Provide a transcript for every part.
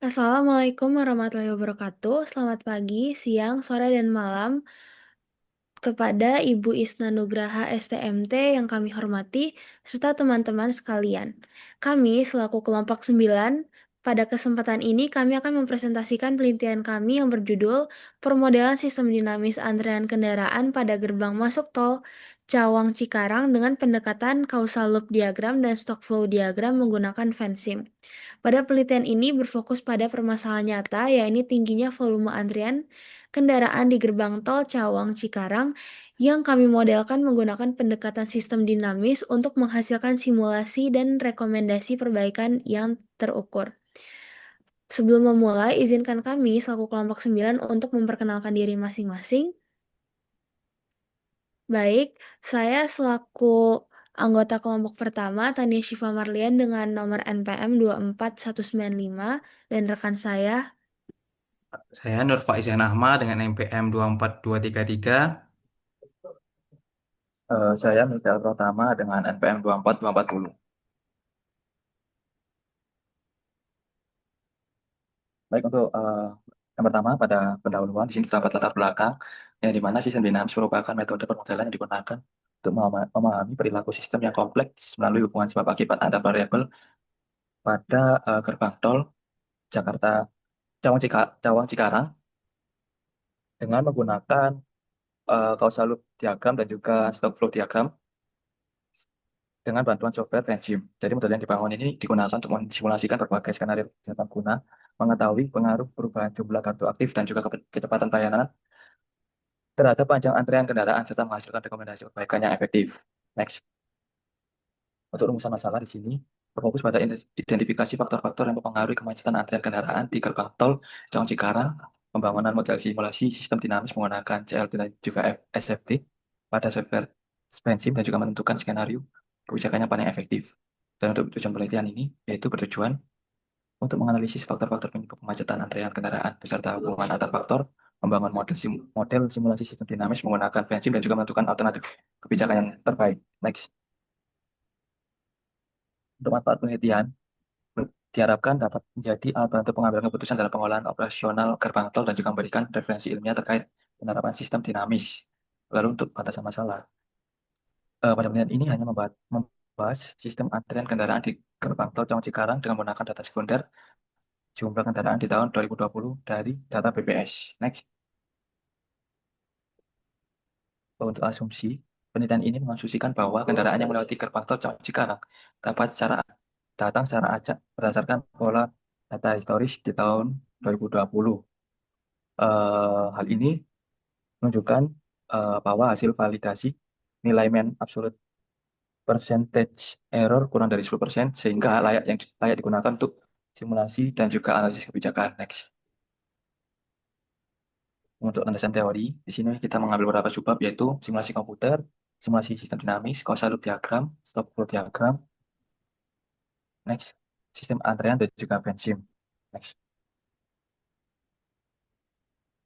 Assalamualaikum warahmatullahi wabarakatuh. Selamat pagi, siang, sore, dan malam kepada Ibu Isna Nugraha STMT yang kami hormati, serta teman-teman sekalian. Kami selaku kelompok 9, pada kesempatan ini kami akan mempresentasikan penelitian kami yang berjudul Permodelan Sistem Dinamis Antrean Kendaraan pada Gerbang Masuk Tol Cawang Cikarang dengan pendekatan causal loop diagram dan stock flow diagram menggunakan FANSIM. Pada penelitian ini berfokus pada permasalahan nyata, yaitu tingginya volume antrian kendaraan di gerbang tol Cawang Cikarang yang kami modelkan menggunakan pendekatan sistem dinamis untuk menghasilkan simulasi dan rekomendasi perbaikan yang terukur. Sebelum memulai, izinkan kami selaku kelompok 9 untuk memperkenalkan diri masing-masing. Baik, saya selaku anggota kelompok pertama, Tania Syifa Marlian dengan nomor NPM 24195, dan rekan saya. Saya Nur Faizan Ahmad dengan NPM 24233. Saya Mikael Pratama dengan NPM 24240. Baik, untuk yang pertama pada pendahuluan di sini terdapat latar belakang yang dimana sistem dinamis merupakan metode permodelan yang digunakan untuk memahami perilaku sistem yang kompleks melalui hubungan sebab akibat antar variabel pada gerbang tol Jakarta Cawang Cikarang dengan menggunakan causal loop diagram dan juga stock flow diagram dengan bantuan software Pensim. Jadi model yang dibangun ini digunakan untuk mensimulasikan berbagai skenario kesehatan guna mengetahui pengaruh perubahan jumlah kartu aktif dan juga kecepatan pelayanan terhadap panjang antrean kendaraan serta menghasilkan rekomendasi perbaikan yang efektif. Next. Untuk rumusan masalah di sini berfokus pada identifikasi faktor-faktor yang mempengaruhi kemacetan antrean kendaraan di gerbang tol Cawang Cikarang, pembangunan model simulasi sistem dinamis menggunakan CLD dan juga SFD pada software Pensim dan juga menentukan skenario kebijakan yang paling efektif. Dan untuk tujuan penelitian ini yaitu bertujuan untuk menganalisis faktor-faktor penyebab kemacetan antrean kendaraan beserta hubungan antar faktor, membangun model simulasi sistem dinamis menggunakan Pensim dan juga menentukan alternatif kebijakan yang terbaik. Next. Untuk manfaat penelitian, diharapkan dapat menjadi alat bantu pengambilan keputusan dalam pengolahan operasional gerbang tol dan juga memberikan referensi ilmiah terkait penerapan sistem dinamis. Lalu untuk batasan masalah, pada penelitian ini hanya membahas sistem antrian kendaraan di gerbang tol Cawang Cikarang dengan menggunakan data sekunder jumlah kendaraan di tahun 2020 dari data BPS. Next. Untuk asumsi, penelitian ini mengasumsikan bahwa kendaraan yang melewati gerbang tol Cikarang dapat datang secara acak berdasarkan pola data historis di tahun 2020. Hal ini menunjukkan bahwa hasil validasi nilai mean absolute percentage error kurang dari 10% sehingga layak digunakan untuk simulasi dan juga analisis kebijakan. Next. Untuk landasan teori, di sini kita mengambil beberapa subbab yaitu simulasi komputer, simulasi sistem dinamis, causal loop diagram, stock flow diagram, next, sistem antrean dan juga bensim. Next.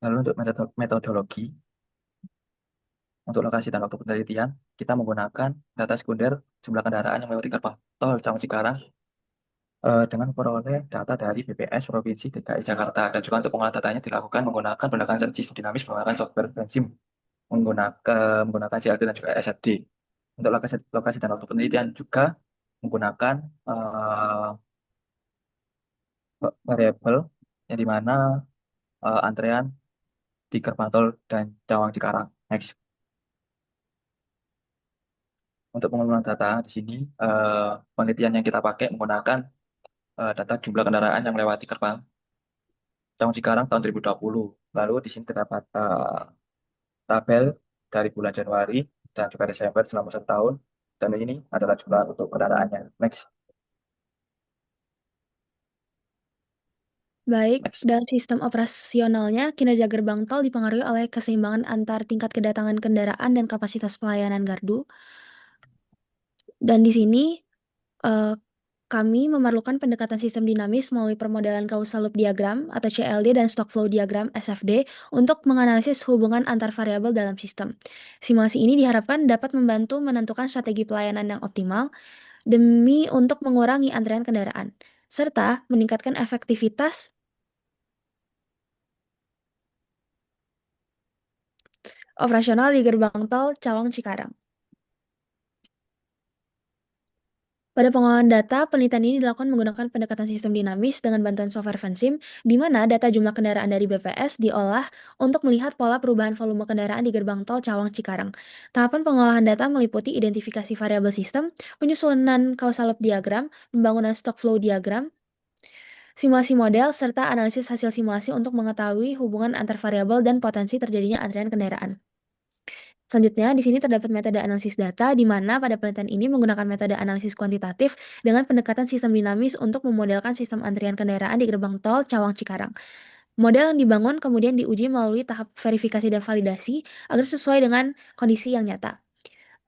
Lalu untuk metodologi, untuk lokasi dan waktu penelitian, kita menggunakan data sekunder jumlah kendaraan yang melewati gerbang tol Cawang Cikarang dengan memperoleh data dari BPS Provinsi DKI Jakarta dan juga untuk pengolahan datanya dilakukan menggunakan pendekatan sistem dinamis menggunakan software bensim menggunakan CLD dan juga SFD. Untuk lokasi dan waktu penelitian juga menggunakan variabel yang di mana antrean di gerbang tol dan Cawang Cikarang. Next. Untuk pengumpulan data di sini penelitian yang kita pakai menggunakan data jumlah kendaraan yang melewati gerbang Cawang Cikarang tahun 2020. Lalu di sini terdapat tabel dari bulan Januari dan juga Desember selama 1 tahun. Dan ini adalah jumlah untuk kendaraannya. Next. Baik, Next. dalam sistem operasionalnya, kinerja gerbang tol dipengaruhi oleh keseimbangan antar tingkat kedatangan kendaraan dan kapasitas pelayanan gardu. Dan di sini, eh, kami memerlukan pendekatan sistem dinamis melalui permodalan causal loop diagram atau CLD dan stock flow diagram SFD untuk menganalisis hubungan antar variabel dalam sistem. Simulasi ini diharapkan dapat membantu menentukan strategi pelayanan yang optimal demi untuk mengurangi antrean kendaraan, serta meningkatkan efektivitas operasional di gerbang tol Cawang Cikarang. Pada pengolahan data, penelitian ini dilakukan menggunakan pendekatan sistem dinamis dengan bantuan software Vensim, di mana data jumlah kendaraan dari BPS diolah untuk melihat pola perubahan volume kendaraan di gerbang tol Cawang Cikarang. Tahapan pengolahan data meliputi identifikasi variabel sistem, penyusunan causal loop diagram, pembangunan stock flow diagram, simulasi model, serta analisis hasil simulasi untuk mengetahui hubungan antar variabel dan potensi terjadinya antrian kendaraan. Selanjutnya, di sini terdapat metode analisis data, di mana pada penelitian ini menggunakan metode analisis kuantitatif dengan pendekatan sistem dinamis untuk memodelkan sistem antrian kendaraan di gerbang tol Cawang Cikarang. Model yang dibangun kemudian diuji melalui tahap verifikasi dan validasi agar sesuai dengan kondisi yang nyata.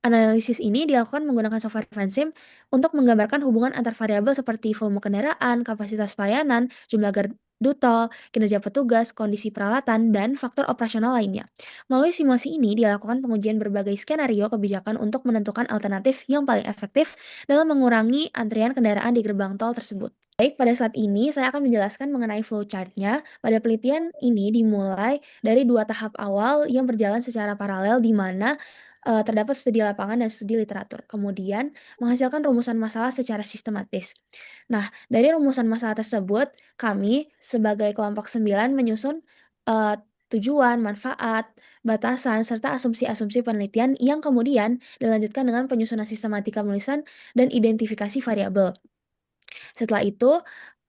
Analisis ini dilakukan menggunakan software Vensim untuk menggambarkan hubungan antar variabel seperti volume kendaraan, kapasitas pelayanan, jumlah gardu tol, kinerja petugas, kondisi peralatan, dan faktor operasional lainnya. Melalui simulasi ini dilakukan pengujian berbagai skenario kebijakan untuk menentukan alternatif yang paling efektif dalam mengurangi antrian kendaraan di gerbang tol tersebut. Baik, pada saat ini saya akan menjelaskan mengenai flowchart-nya. Pada penelitian ini dimulai dari dua tahap awal yang berjalan secara paralel, di mana terdapat studi lapangan dan studi literatur. Kemudian menghasilkan rumusan masalah secara sistematis. Nah, dari rumusan masalah tersebut, kami sebagai kelompok 9 menyusun tujuan, manfaat, batasan, serta asumsi-asumsi penelitian yang kemudian dilanjutkan dengan penyusunan sistematika penulisan dan identifikasi variabel. Setelah itu,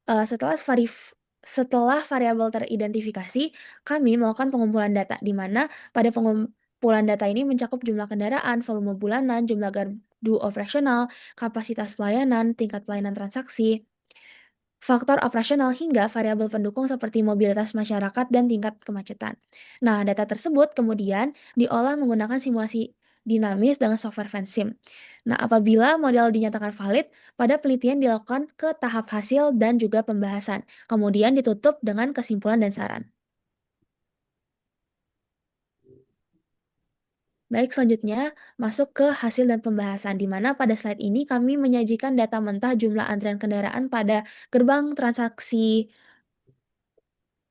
Eee, setelah varif setelah variabel teridentifikasi, kami melakukan pengumpulan data, di mana pada pengumpulan data ini mencakup jumlah kendaraan, volume bulanan, jumlah gardu operasional, kapasitas pelayanan, tingkat pelayanan transaksi, faktor operasional hingga variabel pendukung seperti mobilitas masyarakat dan tingkat kemacetan. Nah, data tersebut kemudian diolah menggunakan simulasi dinamis dengan software Vensim. Nah, apabila model dinyatakan valid, pada penelitian dilakukan ke tahap hasil dan juga pembahasan, kemudian ditutup dengan kesimpulan dan saran. Baik, selanjutnya masuk ke hasil dan pembahasan, di mana pada slide ini kami menyajikan data mentah jumlah antrian kendaraan pada gerbang transaksi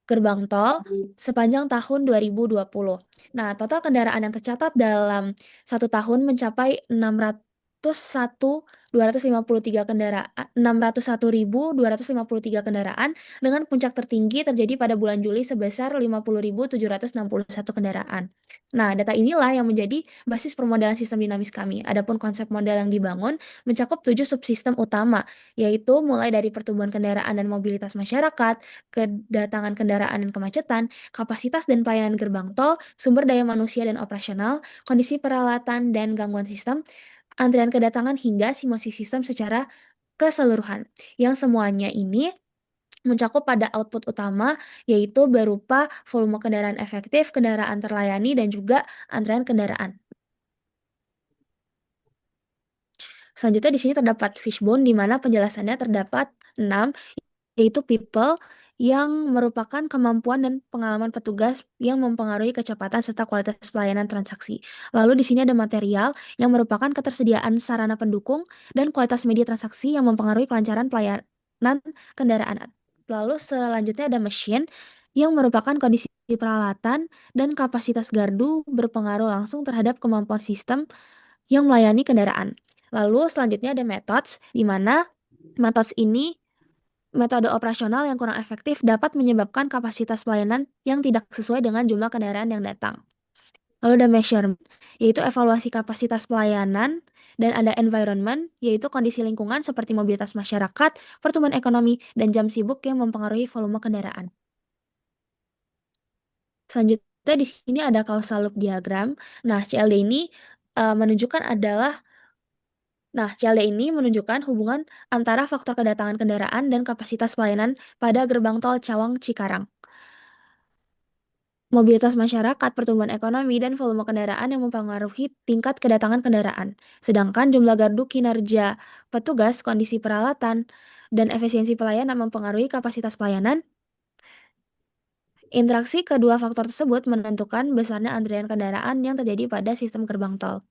gerbang tol sepanjang tahun 2020. Nah, total kendaraan yang tercatat dalam satu tahun mencapai 601.253 kendaraan, 601.253 kendaraan, dengan puncak tertinggi terjadi pada bulan Juli sebesar 50.761 kendaraan. Nah, data inilah yang menjadi basis permodalan sistem dinamis kami. Adapun konsep model yang dibangun mencakup 7 subsistem utama, yaitu mulai dari pertumbuhan kendaraan dan mobilitas masyarakat, kedatangan kendaraan dan kemacetan, kapasitas dan pelayanan gerbang tol, sumber daya manusia dan operasional, kondisi peralatan dan gangguan sistem, antrian kedatangan hingga simulasi sistem secara keseluruhan. Yang semuanya ini mencakup pada output utama, yaitu berupa volume kendaraan efektif, kendaraan terlayani, dan juga antrian kendaraan. Selanjutnya di sini terdapat fishbone, di mana penjelasannya terdapat 6, yaitu people, yang merupakan kemampuan dan pengalaman petugas yang mempengaruhi kecepatan serta kualitas pelayanan transaksi. Lalu di sini ada material, yang merupakan ketersediaan sarana pendukung dan kualitas media transaksi yang mempengaruhi kelancaran pelayanan kendaraan. Lalu selanjutnya ada machine, yang merupakan kondisi peralatan dan kapasitas gardu berpengaruh langsung terhadap kemampuan sistem yang melayani kendaraan. Lalu selanjutnya ada methods, di mana methods ini metode operasional yang kurang efektif dapat menyebabkan kapasitas pelayanan yang tidak sesuai dengan jumlah kendaraan yang datang. Lalu ada measurement, yaitu evaluasi kapasitas pelayanan, dan ada environment, yaitu kondisi lingkungan seperti mobilitas masyarakat, pertumbuhan ekonomi, dan jam sibuk yang mempengaruhi volume kendaraan. Selanjutnya di sini ada causal loop diagram. Nah, CLD ini menunjukkan hubungan antara faktor kedatangan kendaraan dan kapasitas pelayanan pada gerbang tol Cawang Cikarang. Mobilitas masyarakat, pertumbuhan ekonomi, dan volume kendaraan yang mempengaruhi tingkat kedatangan kendaraan. Sedangkan jumlah gardu, kinerja petugas, kondisi peralatan, dan efisiensi pelayanan mempengaruhi kapasitas pelayanan. Interaksi kedua faktor tersebut menentukan besarnya antrian kendaraan yang terjadi pada sistem gerbang tol.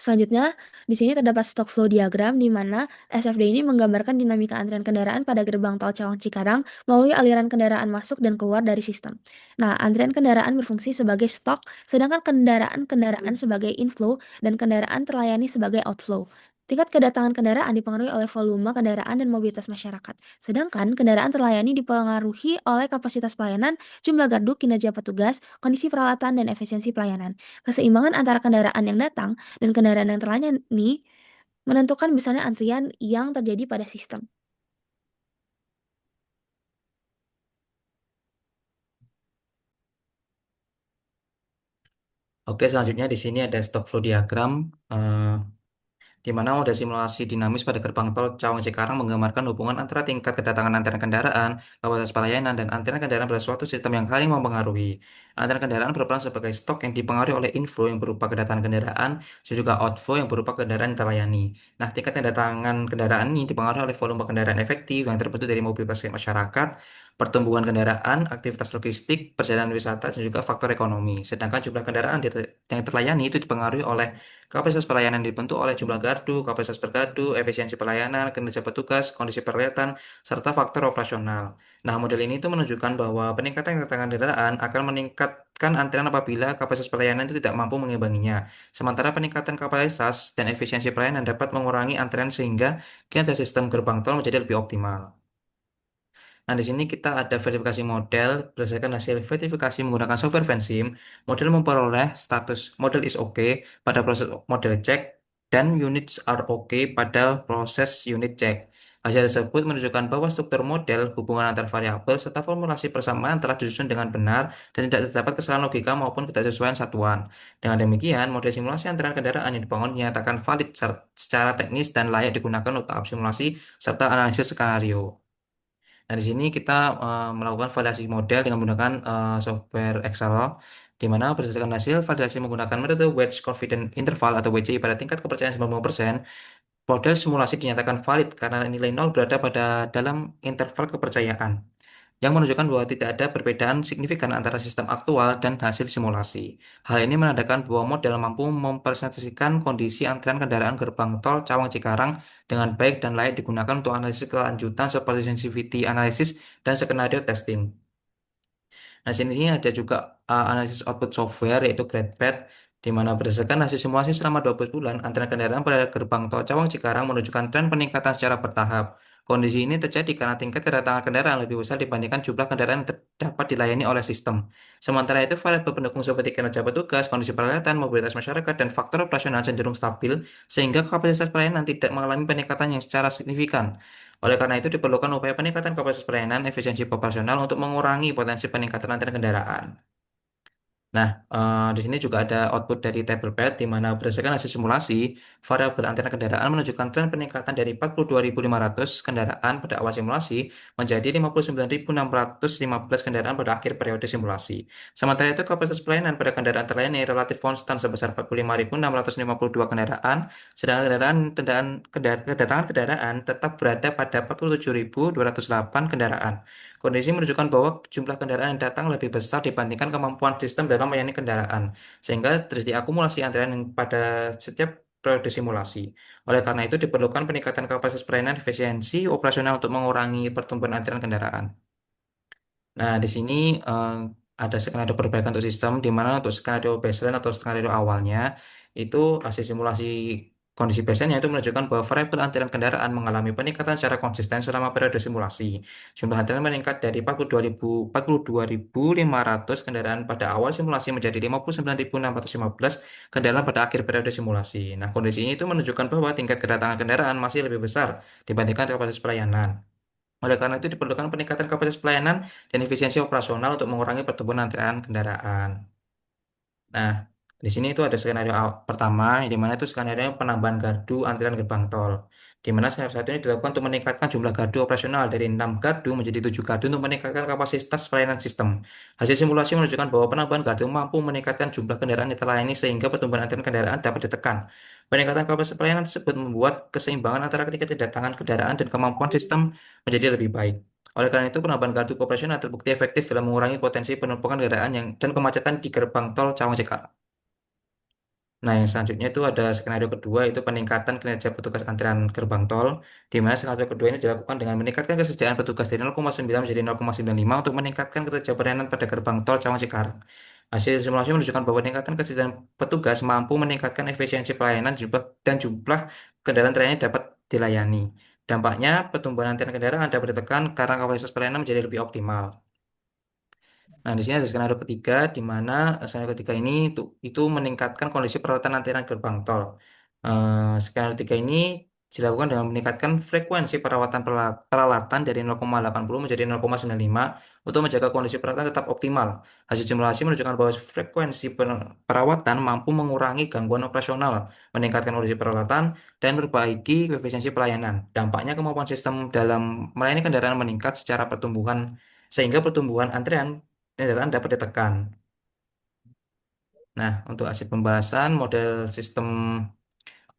Selanjutnya, di sini terdapat stock flow diagram di mana SFD ini menggambarkan dinamika antrian kendaraan pada gerbang tol Cawang Cikarang melalui aliran kendaraan masuk dan keluar dari sistem. Nah, antrian kendaraan berfungsi sebagai stok, sedangkan kendaraan-kendaraan sebagai inflow dan kendaraan terlayani sebagai outflow. Tingkat kedatangan kendaraan dipengaruhi oleh volume kendaraan dan mobilitas masyarakat. Sedangkan kendaraan terlayani dipengaruhi oleh kapasitas pelayanan, jumlah gardu, kinerja petugas, kondisi peralatan, dan efisiensi pelayanan. Keseimbangan antara kendaraan yang datang dan kendaraan yang terlayani menentukan besarnya antrian yang terjadi pada sistem. Oke, selanjutnya di sini ada stock flow diagram. eh, di mana model simulasi dinamis pada gerbang tol Cawang Cikarang menggambarkan hubungan antara tingkat kedatangan antrian kendaraan, kapasitas pelayanan, dan antrian kendaraan pada suatu sistem yang saling mempengaruhi. Antrian kendaraan berperan sebagai stok yang dipengaruhi oleh inflow yang berupa kedatangan kendaraan, dan juga outflow yang berupa kendaraan yang terlayani. Nah, tingkat kedatangan kendaraan ini dipengaruhi oleh volume kendaraan efektif yang terbentuk dari mobilitas masyarakat, pertumbuhan kendaraan, aktivitas logistik, perjalanan wisata, dan juga faktor ekonomi. Sedangkan jumlah kendaraan yang terlayani itu dipengaruhi oleh kapasitas pelayanan dibentuk oleh jumlah gardu, kapasitas per gardu, efisiensi pelayanan, kinerja petugas, kondisi peralatan, serta faktor operasional. Nah, model ini itu menunjukkan bahwa peningkatan kedatangan kendaraan akan meningkatkan antrian apabila kapasitas pelayanan itu tidak mampu mengimbanginya. Sementara peningkatan kapasitas dan efisiensi pelayanan dapat mengurangi antrian sehingga kinerja sistem gerbang tol menjadi lebih optimal. Nah, di sini kita ada verifikasi model berdasarkan hasil verifikasi menggunakan software Vensim. Model memperoleh status model is okay pada proses model check dan units are okay pada proses unit check. Hasil tersebut menunjukkan bahwa struktur model, hubungan antar variabel, serta formulasi persamaan telah disusun dengan benar dan tidak terdapat kesalahan logika maupun ketidaksesuaian satuan. Dengan demikian, model simulasi antrean kendaraan yang dibangun dinyatakan valid secara teknis dan layak digunakan untuk tahap simulasi serta analisis skenario. Nah, di sini kita melakukan validasi model dengan menggunakan software Excel, di mana berdasarkan hasil validasi menggunakan metode Wedge Confidence Interval atau WCI pada tingkat kepercayaan 90%, model simulasi dinyatakan valid karena nilai nol berada pada dalam interval kepercayaan yang menunjukkan bahwa tidak ada perbedaan signifikan antara sistem aktual dan hasil simulasi. Hal ini menandakan bahwa model mampu mempresentasikan kondisi antrian kendaraan gerbang tol Cawang Cikarang dengan baik dan layak digunakan untuk analisis kelanjutan seperti sensitivity analysis dan skenario testing. Nah, sini ada juga analisis output software yaitu GradePad, di mana berdasarkan hasil simulasi selama 12 bulan, antrean kendaraan pada gerbang tol Cawang Cikarang menunjukkan tren peningkatan secara bertahap. Kondisi ini terjadi karena tingkat kedatangan kendaraan lebih besar dibandingkan jumlah kendaraan yang dapat dilayani oleh sistem. Sementara itu, variabel pendukung seperti kinerja petugas, kondisi peralatan, mobilitas masyarakat, dan faktor operasional cenderung stabil, sehingga kapasitas pelayanan tidak mengalami peningkatan yang secara signifikan. Oleh karena itu, diperlukan upaya peningkatan kapasitas pelayanan, efisiensi operasional untuk mengurangi potensi peningkatan antrian kendaraan. Nah, di sini juga ada output dari table bed, di mana berdasarkan hasil simulasi, variabel antrean kendaraan menunjukkan tren peningkatan dari 42.500 kendaraan pada awal simulasi menjadi 59.615 kendaraan pada akhir periode simulasi. Sementara itu, kapasitas pelayanan pada kendaraan terlayani relatif konstan sebesar 45.652 kendaraan, sedangkan kedatangan kendaraan tetap berada pada 47.208 kendaraan. Kondisi menunjukkan bahwa jumlah kendaraan yang datang lebih besar dibandingkan kemampuan sistem dalam melayani kendaraan, sehingga terjadi akumulasi antrian yang pada setiap periode simulasi. Oleh karena itu, diperlukan peningkatan kapasitas pelayanan efisiensi operasional untuk mengurangi pertumbuhan antrian kendaraan. Nah, di sini ada skenario perbaikan untuk sistem, di mana untuk skenario baseline atau skenario awalnya, itu hasil simulasi kondisi baseline itu menunjukkan bahwa variabel antrian kendaraan mengalami peningkatan secara konsisten selama periode simulasi. Jumlah antrian meningkat dari 42.500 kendaraan pada awal simulasi menjadi 59.615 kendaraan pada akhir periode simulasi. Nah, kondisi ini itu menunjukkan bahwa tingkat kedatangan kendaraan masih lebih besar dibandingkan kapasitas pelayanan. Oleh karena itu diperlukan peningkatan kapasitas pelayanan dan efisiensi operasional untuk mengurangi pertumbuhan antrean kendaraan. Nah, di sini itu ada skenario pertama, di mana itu skenario penambahan gardu antrian gerbang tol. Di mana skenario satu ini dilakukan untuk meningkatkan jumlah gardu operasional dari 6 gardu menjadi 7 gardu untuk meningkatkan kapasitas pelayanan sistem. Hasil simulasi menunjukkan bahwa penambahan gardu mampu meningkatkan jumlah kendaraan yang terlayani sehingga pertumbuhan antrian kendaraan dapat ditekan. Peningkatan kapasitas pelayanan tersebut membuat keseimbangan antara ketika kedatangan kendaraan dan kemampuan sistem menjadi lebih baik. Oleh karena itu, penambahan gardu operasional terbukti efektif dalam mengurangi potensi penumpukan kendaraan dan kemacetan di gerbang tol Cawang Cikarang. Nah, yang selanjutnya itu ada skenario kedua, itu peningkatan kinerja petugas antrian gerbang tol, di mana skenario kedua ini dilakukan dengan meningkatkan kesediaan petugas dari 0,9 menjadi 0,95 untuk meningkatkan kinerja pelayanan pada gerbang tol Cawang Cikarang. Hasil simulasi menunjukkan bahwa peningkatan kesediaan petugas mampu meningkatkan efisiensi pelayanan dan jumlah kendaraan trainnya dapat dilayani. Dampaknya, pertumbuhan antrian kendaraan dapat ditekan karena kapasitas pelayanan menjadi lebih optimal. Nah, di sini ada skenario ketiga, di mana skenario ketiga ini itu meningkatkan kondisi perawatan antrian gerbang tol. Skenario ketiga ini dilakukan dengan meningkatkan frekuensi perawatan peralatan dari 0,80 menjadi 0,95 untuk menjaga kondisi peralatan tetap optimal. Hasil simulasi menunjukkan bahwa frekuensi perawatan mampu mengurangi gangguan operasional, meningkatkan kondisi peralatan, dan memperbaiki efisiensi pelayanan. Dampaknya kemampuan sistem dalam melayani kendaraan meningkat secara pertumbuhan sehingga pertumbuhan antrian kendaraan dapat ditekan. Nah, untuk hasil pembahasan model sistem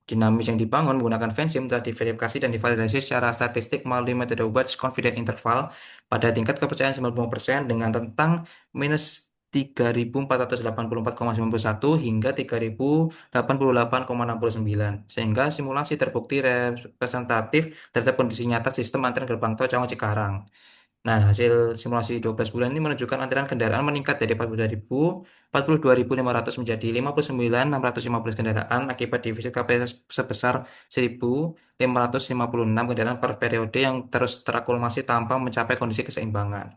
dinamis yang dibangun menggunakan Vensim telah diverifikasi dan divalidasi secara statistik melalui metode Wedge Confidence Interval pada tingkat kepercayaan 95% dengan rentang minus 3.484,91 hingga 3.088,69 sehingga simulasi terbukti representatif terhadap kondisi nyata sistem antrian gerbang tol Cawang Cikarang. Nah, hasil simulasi 12 bulan ini menunjukkan antrian kendaraan meningkat dari 42.500 menjadi 59.615 kendaraan akibat defisit kapasitas sebesar 1.556 kendaraan per periode yang terus terakumulasi tanpa mencapai kondisi keseimbangan.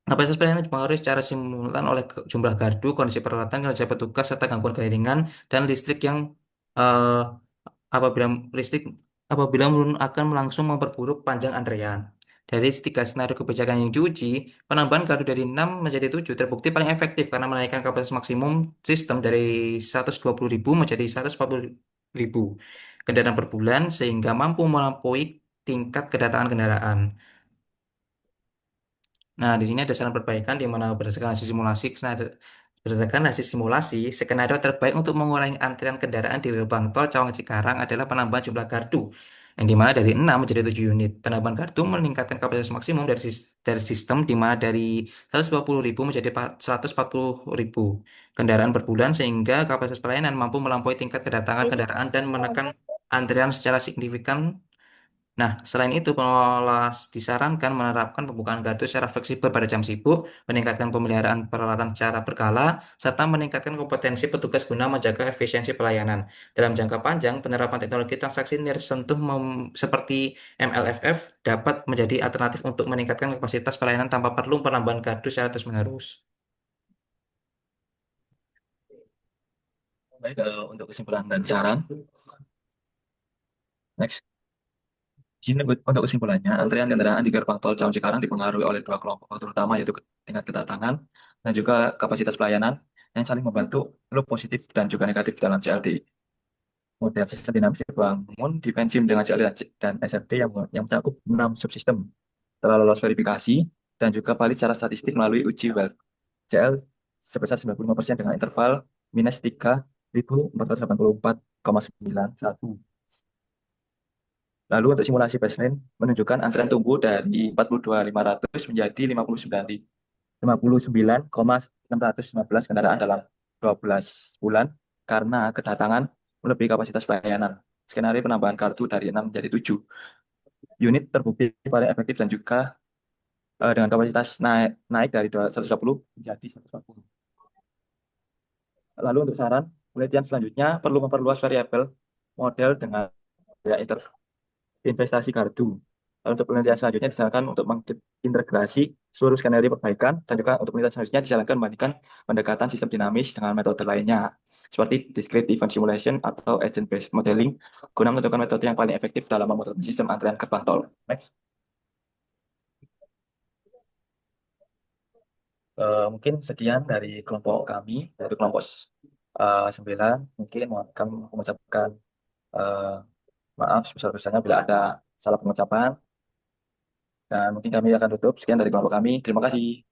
Kapasitas pelayanan dipengaruhi secara simulan oleh jumlah gardu, kondisi peralatan, kinerja petugas, serta gangguan keliringan dan listrik yang eh, apabila listrik apabila menurun akan langsung memperburuk panjang antrean. Dari tiga skenario kebijakan yang diuji, penambahan gardu dari 6 menjadi 7 terbukti paling efektif karena menaikkan kapasitas maksimum sistem dari 120.000 menjadi 140.000 kendaraan per bulan sehingga mampu melampaui tingkat kedatangan kendaraan. Nah, di sini ada saran perbaikan di mana berdasarkan hasil simulasi, skenario terbaik untuk mengurangi antrian kendaraan di gerbang tol Cawang Cikarang adalah penambahan jumlah gardu, yang di mana dari 6 menjadi 7 unit. Penambahan gardu meningkatkan kapasitas maksimum dari sistem di mana dari 120.000 menjadi 140.000 kendaraan per bulan sehingga kapasitas pelayanan mampu melampaui tingkat kedatangan kendaraan dan menekan antrian secara signifikan. Nah, selain itu, pengelola disarankan menerapkan pembukaan gardu secara fleksibel pada jam sibuk, meningkatkan pemeliharaan peralatan secara berkala, serta meningkatkan kompetensi petugas guna menjaga efisiensi pelayanan. Dalam jangka panjang, penerapan teknologi transaksi nirsentuh seperti MLFF dapat menjadi alternatif untuk meningkatkan kapasitas pelayanan tanpa perlu penambahan gardu secara terus-menerus. Baik, untuk kesimpulan dan saran. Next. Di sini untuk kesimpulannya, antrian kendaraan di gerbang tol Cawang Cikarang dipengaruhi oleh dua kelompok faktor utama, yaitu tingkat kedatangan dan juga kapasitas pelayanan yang saling membantu loop positif dan juga negatif dalam CLD. Model sistem dinamis dibangun di Pensim dengan CLD dan SFD yang mencakup 6 subsistem. Telah lolos verifikasi dan juga valid secara statistik melalui uji well. CL sebesar 95% dengan interval minus 3.484,91. Lalu untuk simulasi baseline menunjukkan antrian tunggu dari 42.500 menjadi 59,615 kendaraan dalam 12 bulan karena kedatangan melebihi kapasitas pelayanan. Skenario penambahan kartu dari 6 menjadi 7 unit terbukti paling efektif dan juga dengan kapasitas naik dari 120 menjadi 140. Lalu untuk saran, penelitian selanjutnya perlu memperluas variabel model dengan ya, investasi kartu. Lalu untuk penelitian selanjutnya disarankan untuk mengintegrasi seluruh skenario perbaikan dan juga untuk penelitian selanjutnya disarankan membandingkan pendekatan sistem dinamis dengan metode lainnya seperti discrete event simulation atau agent based modeling guna menentukan metode yang paling efektif dalam memotret sistem antrean gerbang tol. Next. Mungkin sekian dari kelompok kami, yaitu kelompok 9. Mungkin kami mengucapkan eh, maaf sebesar-besarnya bila ada salah pengucapan. Dan mungkin kami akan tutup. Sekian dari kelompok kami. Terima kasih.